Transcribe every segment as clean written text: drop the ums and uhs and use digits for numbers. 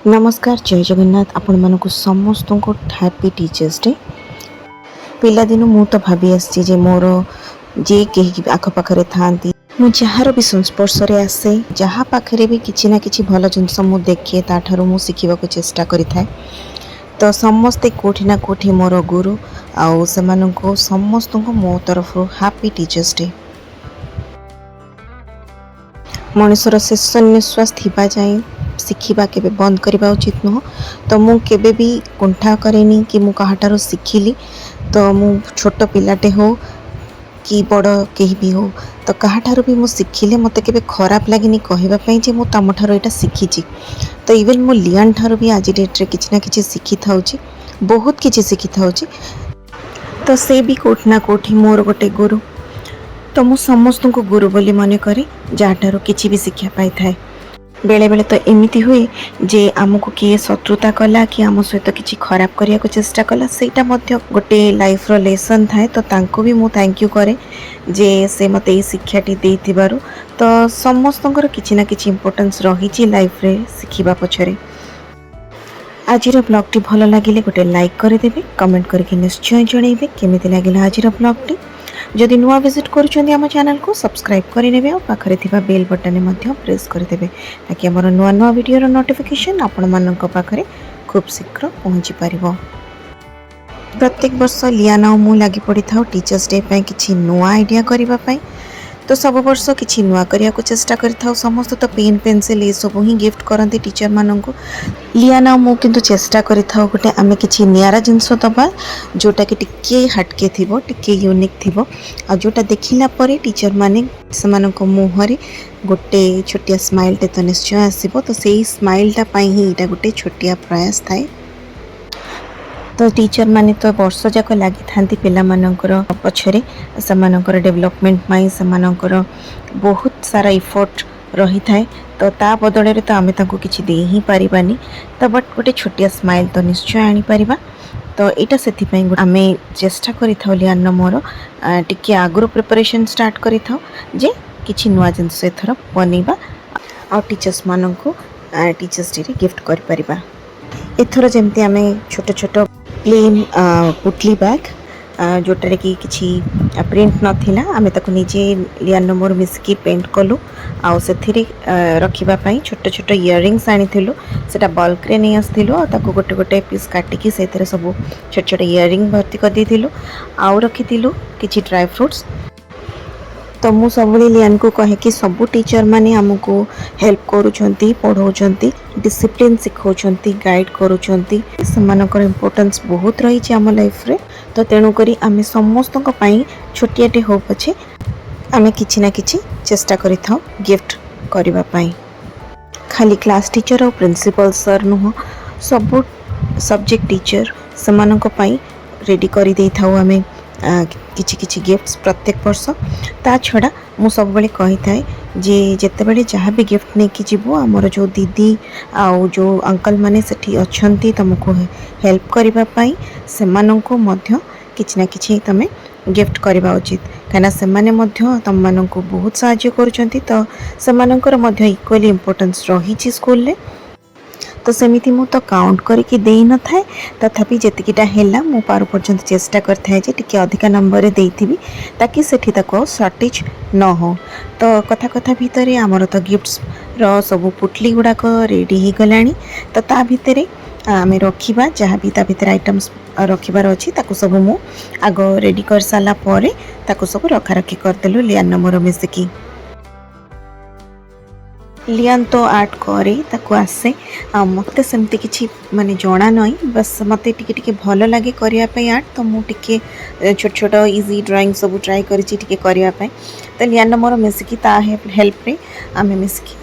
नमस्कार जय जगन्नाथ आपण मानक समस्त को हैप्पी टीचर्स डे। पिलादिन मु तो भाभी आसी जे मोर जे कहीं आखपाखे था मु जार भी संस्पर्श आसे जहाँ पाखे भी किसी ना कि भल जिनस मु देखे ताठारू मु शिखा चेष्टा करि थाए। तो समस्ते कोठी ना कोठी मोर गुरु आउ से समस्त को मो तरफ हैप्पी टीचर्स डे। मनुष्यर शेष निश्वास थिबा जाए शिखा के बंद करवा उचित नुह। तो मु केबे भी कुंठा करेनी कि मु कहाटारू शिखिली तो मु छोट पिलाटे हो कि बड़ कहीं भी हो तो कहाठारू भी मु शिखिले मत के खराब लगे कहवाई जे मु तुम ठार यहाँ शिखी। तो इवेन मु लियान ठार भी आज डेट्रे किसी ना कि शिखी था बहुत किसी शिखी था। तो से भी कोठी ना कोठी मोर गोटे गुरु। तो मु समस्त को गुरु बोली मन करे जहाँठार किसी भी शिक्षा पाई थाए। बेले बेले तो एमती हुए जे आमको किए शत्रुता कला कि आम सहित किसी खराब करने को चेष्टा कला सेटा मध्य गोटे लाइफ रो लेसन थाए। तो तांको भी मु थैंक यू करे जे से मत ये शिक्षाटी देथिबारु। तो समस्त किसी ना किसी इम्पोर्टेंस रही लाइफ रे शिखिबा पछरे। आज ब्लॉग टी भल लगे गोटे लाइक करदेवे कमेंट करके निश्चय जनइबे केमिति लागिला आज ब्लॉग टी। जदि नुआ विजिट करुछन्ती चैनल को सब्सक्राइब करेंगे और पाखरे थिबा बेल बटन में प्रेस करदेवे ताकि आमर नुआ नुआ वीडियो नोटिफिकेशन आपण मानक पाखरे खूब शीघ्र पहुँची पारिबो। प्रत्येक वर्ष लियाना मु लगी पड़ी था टीचर्स डे पे किछि नुआ आइडिया करबा पई। तो सब वर्ष किछि नुआ करिया को चेष्टा करथाउ समस्त। तो पेन पेंसिल ये सब ही गिफ्ट करती टीचर मानक। लियाना मु किंतु चेष्टा करथाउ गोटे आमे किछि नियारा जिनस दबा जोटा कि टिके हटके थिबो टिके यूनिक थिबो आ जोटा देखिला परे टीचर माने समानक मुहरे गोटे छोटिया स्माइल टे तो निश्चय आसीबो। तो सेही स्माइल टा पई ही इटा गोटे छोटिया प्रयास थाए। तो टीचर माने तो वर्ष जाक लगी था पिला मानकर पछरे समानकर डेवलपमेंट माई समानकर बहुत सारा इफोर्ट रही थाए। तो ता बदले तो आमे तांको किछि दे ही परिबानी। तो बट गोटे छोटिया स्माइल तो निश्चय आनी परिबा। तो एटा सेथि पई आमे चेष्टा करि थाउ लियान मोर टिके आगरो प्रिपरेशन स्टार्ट करि थाउ जे किछि नुआ जिंस एथर बनेबा आ टीचर्स माननको टीचर्स डे रे गिफ्ट कर परिबा। एथर जेमती आमे छोट छोट प्लेन पुटली बैग जोटारे कि किछि प्रिंट नथिला आमे ताको निजे लियान मोर मिसकी पेंट कलु आउ सेथिरे रखिबा पई छोट छोट इयरिंग्स आनिथिलु सेटा बल्क रे नै आस्थिलु आ ताको गोटे गोटे पीस काटिकी सेथिरे सब छोट छोट इयरिंग भर्ती कर देथिलु आउ रखिथिलु किछि ड्राई फ्रूट्स। तो मु सब लियान को कहे कि सबू टीचर माने हमको हेल्प करूछंती पढ़ाउछंती डिसिप्लिन सिखाउछंती गाइड करूछंती समानकर इम्पोर्टेंस बहुत रही आम लाइफ रे। तो तेणु करी आमे समस्त पई छोटियाटे हो पछे आमे किछि ना किछि चेष्टा करि थाउ गिफ्ट करबा पई। खाली क्लास टीचर और प्रिंसिपल सर नुह सबू सब्जेक्ट टीचर समानक पई रेडी करि देई थाउ आमे किछि किछि गिफ्ट्स प्रत्येक वर्ष। ता छड़ा मु सब बळे कहि थाए जे जेते बळे जहाँ भी गिफ्ट ने कि जीवो हमर जो दीदी आउ जो अंकल माने सेठी अछंती तुमको हेल्प करबा पई सेमाननको मध्य किछि ना किछि तमे गिफ्ट करबा उचित काना सेमाने मध्य तम माननको बहुत सहाय्य करूछंती। तो सेमानकर मध्य इक्वली इंपोर्टेंस रही स्कूल ले। तो सेमिति मु तो काउंट करके देई न थाए तथापि जेतिकिटा हेला मु पार पर्यंत चेष्टा करथाए जे टिके अधिका नंबर देइथिबी ताकि सेठी तक शॉर्टेज न हो। तो कथा कथा भितरे आमर तो गिफ्ट्स रो सब पुटली गुड़ाक रेडी ही गलानी। तो ता भितरे आमे रखिबा जहाँ भी ता भितर आइटम्स रखिबार अछि ताकु सब मु आग रेडी कर साला परे ताकु सब रखा रखी करदेलु लियान मोर मिसिकी। लियान तो आर्ट करे ताको आसे मत सेमती किसी माने जना नई बस मत टिके टिके भल लगे करिया पई आर्ट। तो मु टिके छोट छोट इजी ड्राइंग सब ट्राई करिछि टिके करिया पई। तो लियान मोर मिसिकी ता हेल्प रे आमे मिसिकी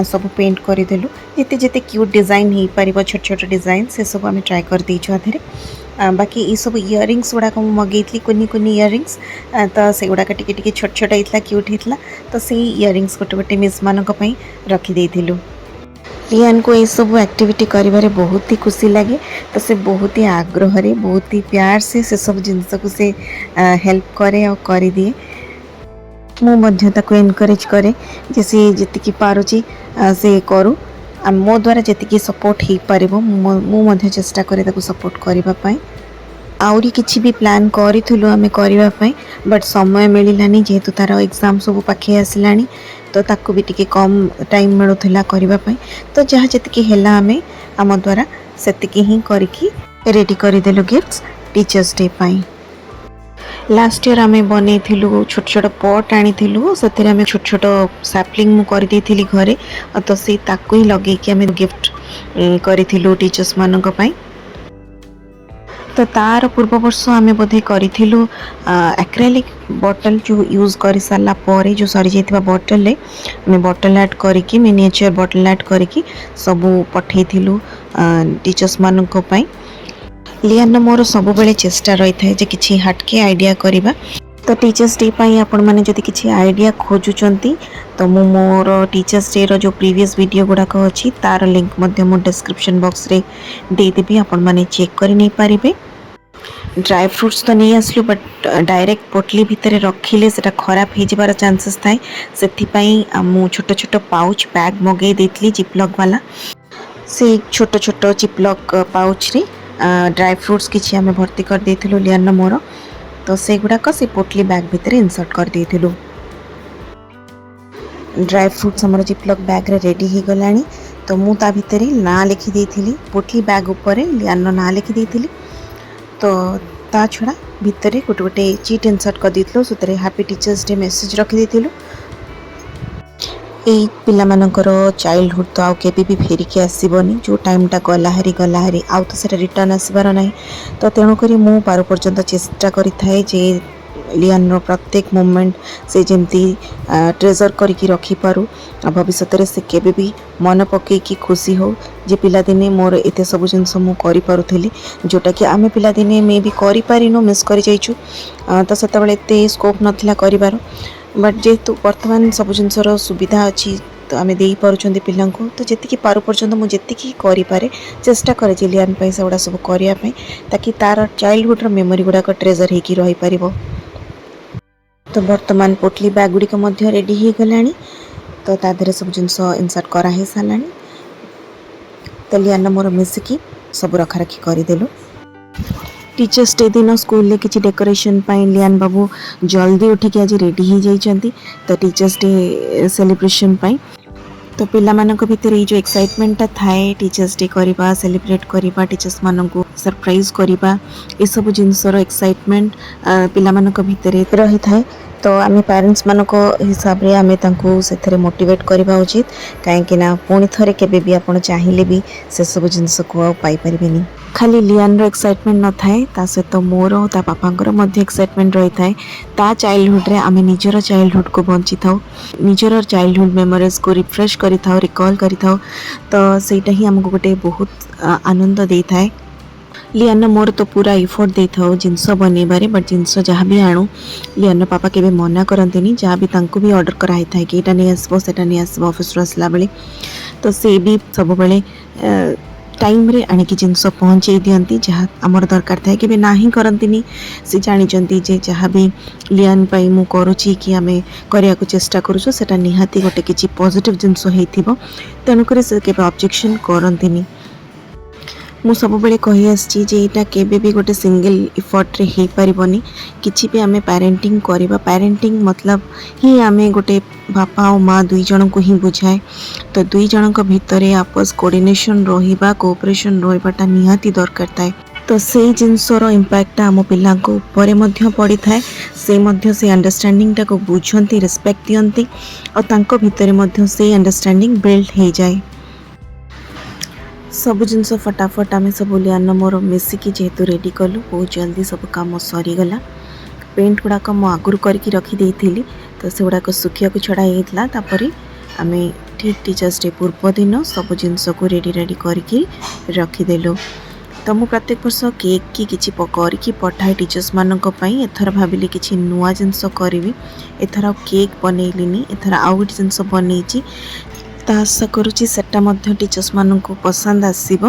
सब पेंट करदेलु जिते जिते क्यूट डिजाइन हो पार छोट छोट डिजाइन से सब आम ट्राए कर देचु आधे। बाकी ये सब इयरिंग्स गुड़ाक मगेली कुनी कुनी इयरिंग्स तो से गुड़ाक टिके टिके छोट छोट होता क्यूट होता। तो से इयरिंग्स गोटे गोटे मिस मानक पई रखी देथिलु। लियान को ये सब एक्टिविटी करिबारे बहुत ही खुशी लगे। तो से बहुत ही आग्रह रे बहुत ही प्यार से सब जिनस को से हेल्प करे और कर दिए। मु मध्य ताको एनकरेज करे जैसे जितकी पारुची से करू मो द्वारा जी सपोर्ट हो पार मुझे चेष्टा करे सपोर्ट करने आउरी किसी भी प्लान करूँ आम करने बट समय मिलानी जेहेतु तार एग्जाम सब पाखे आसला तो ताकू भी टी कम टाइम मिलूला करने तो जहाँ जी है आम आम द्वारा से ही करके रेडी करदेलु गिफ्ट्स टीचर्स डे पाई। लास्ट ईयर आम बनईलु छोट छोट पट आनी से छोट छोट साप्लिंग मुझे घरे तो से ताकू ही लगे आम गिफ्ट करूँ टीचर्स मानक पाई। तो तार पूर्व वर्ष आम बोधे करूँ एक्रेलिक बॉटल जो यूज कर सारा पर जो सरी जाइए बॉटल आम बॉटल आर्ट करके मिनिएचर बॉटल आर्ट करके सबू पठेलु टीचर्स मानक पाई। लियान मोर सब बेले चेष्टा रही है जे किसी हटके आइडिया करवा तो टीचर्स डे पाई आपण मैंने जदि किसी आइडिया खोजुचंती तो मु मोर टीचर्स डे रो जो प्रीवियस वीडियो गुड़ाक अच्छी तार लिंक मु डिस्क्रिप्शन बॉक्स रे देदेवी आपण मैंने चेक कर नहीं पारे। ड्राई फ्रूट्स तो नहीं आसलु बट डायरेक्ट पोटली भितर रखिले सेटा खराब हो जबार चांसेस थाए से मु छोट छोट पाउच बैग मगे देती जिपलॉक वाला से छोट छोट जिपलॉक पाउच रे ड्राई फ्रूट्स किसी आम भर्ती कर देथिलु लियान मोर तो से गुड़ाक से पोटली बैग भितर इनसर्ट कर देथिलु। ड्राई फ्रूट्स आमर जिपलॉक बैग रे रेडी हो गलानी तो मु ता भितर ना लिखि देथिली पोटली बैग ऊपर लियान ना लिखि देथिली तो ता छड़ा भितर गोटे गोटे चीट इनसर्ट कर देथिलु सुतरे हैप्पी टीचर्स डे मेसेज रखि देथिलु। यही पिलामानकर चाइल्डहुड तो आउ केबे भी फेरिकी आसबनी जो टाइमटा गला आउ तो सेटा रिटर्न आसबार ना तो तेणुक मु पार पर्यंत चेष्टा करें जे लियान प्रत्येक मोमेंट से जमती ट्रेजर करके रखिपारू भविष्य से केबे भी मन पकईकी खुशी हो जे पिलादिने मोर एत सब जिनस मुझे जोटा कि आम पिलादिने मे भी करूँ मिस कर जाइचु तो से एत स्कोप नाला कर बट जेहेतु बर्तमान सब जिनसर सुविधा अच्छी तो आम दे पार्टी पिला तो जी पार पर्यटन मुझे करे चेष्टा करे लियान से गुड़ा सब करने ताकि तार चाइल्डहुड मेमोरी गुड़ाक ट्रेजर होकर रही पार। तो बर्तमान पोटली बैग गुड़िक रेडी हो गला तो तादे सब जिनस इनसर्ट कराही सारा तो लियान मोर मिसिकी सब रखा रखी करदेलु। टीचर्स डे दिन स्कूल ले किसी डेकोरेशन पाई लियान बाबू जल्दी उठिक आज रेडी हो जाइछंती तो टीचर्स डे सेलिब्रेशन पाई तो पिला मानक भितर ये जो एक्साइटमेंट थाए टीचर्स डे करवा सेलिब्रेट करवा टीचर्स मानक सरप्राइज करवा ये सब जिनसर एक्साइटमेंट पिला मानक भितर रही थाए तो आम पेरेंट्स मानक हिसाब रे आम से मोटिवेट करवा उचित कहीं पुणी थे केबे आप चाहिए भी से सब जिनस को पाई परिबेनी। खाली लियान रो एक्साइटमेंट न थाए ता सहित मोर ता पापांकर मध्य एक्साइटमेंट रही थाए ता चाइल्डहुड रे आम निजर चाइल्डहुड को बंची थाउ निजर चाइल्डहुड मेमोरीज को रिफ्रेश करि थाउ रिकॉल करि थाउ तो सेटा ही हमको गोटे बहुत आनंद दे थाए। लियान मोर तो पूरा इफोर्ट दे थाउ जिनस बनइबारे बट जिनस जहाँ भी आणु लियान पापा केबे मना करंतेनी जहाँ भी तांको भी ऑर्डर कराई थाए कि एटा नहीं आसबो सेटा नहीं आसबो ऑफिस रो आसला बेले तो से भी सब बेले टाइम रे आनिकी जिनस पहुँचे दियंती जहाँ आमर दरकार थाए कि ना ही करंतिनी से जानिचंती जे जहाँ भी लियान पाई मु करूची कि आमे करिया को चेष्टा करूछु सेटा निहाती गोटे किछि पॉजिटिव जिनस हेइथिबो तेणुकर से केबे ऑब्जेक्शन करंतिनी। मु सब बेले कहि आछि जे एटा केबे भी गोटे सिंगल इफर्ट रे हे परिबनी किछि भी आमे पेरेंटिंग करबा पेरेंटिंग मतलब ही आमे गोटे बापा और माँ दुई जन को ही बुझाए तो दुई जन भितर आपस कोऑर्डिनेशन रहिबा कोऑपरेशन रहिबाटा निहाती दरकार थाए तो से जिनसर इंपैक्ट आम पिला ऊपर पड़ी थाए से अंडरस्टैंडिंग टा को बुझंती रेस्पेक्ट दियंती और तांको भितर से अंडरस्टैंडिंग बिल्ड हो जाए सब जिनस फटाफट आम सब लियान मोर मिसिकी जेहेतु रेडी कलु बहुत जल्दी सब काम सरीगला पेंट गुड़ाक मु आगुरी करके रखी तो से गुड़ाक सुखिया को छड़ा होता तापर आम ठीक टीचर्स डे पूर्व दिन सब जिनस को रेडी रेडी करके रखीदेलु तो मु प्रत्येक वर्ष केक की किसी करके पठाए टीचर्स मानक पई एथर भाविली किसी नुआ जिनस करी एथर केक बनैलिनी एथर आउ गोटे जिनस बनईची ता आशा करुँची सेटा मध्य टीचर्स मानक पसंद आसीबो।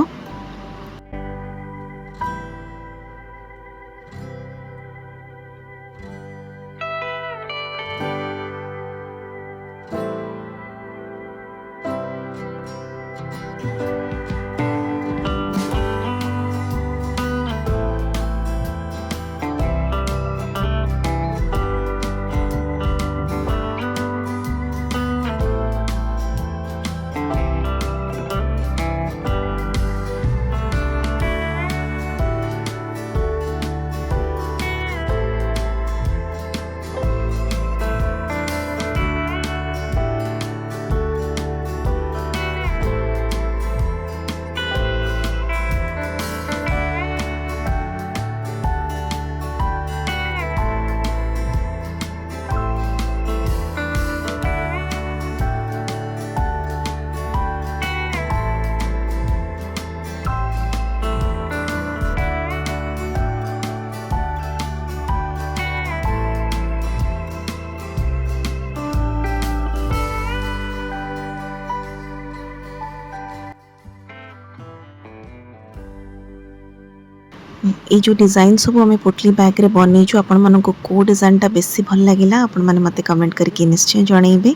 ये जो डिजाइन सब आम पोटली बैग रे बनईचु आपण मानको को डिजाइनटा बेसी भल लागिला आपण माने मते कमेंट करके निश्चय जणैबे।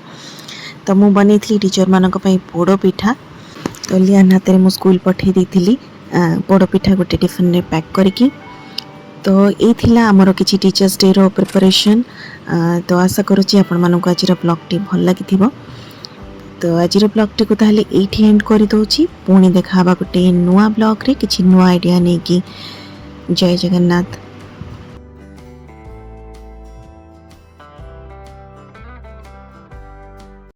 तो मु बनईथली टीचर मानक पई पोड़ पिठा। तो लियान हाथ में स्कूल पठे देइथिली पोड़ पिठा गोटे टिफिन रे पैक करके। तो ये थिला हमर किछि टीचर्स डे रो प्रिपरेशन। तो आशा करूची आपण मानको आज ब्लॉग टी भल लागिथिबो। तो आज ब्लॉग टी को ताहले एठी एंड करि दोची। पुणी देखाबा गोटे नुआ ब्लॉग रे किछि नुआ आइडिया नै कि। जय जगन्नाथ।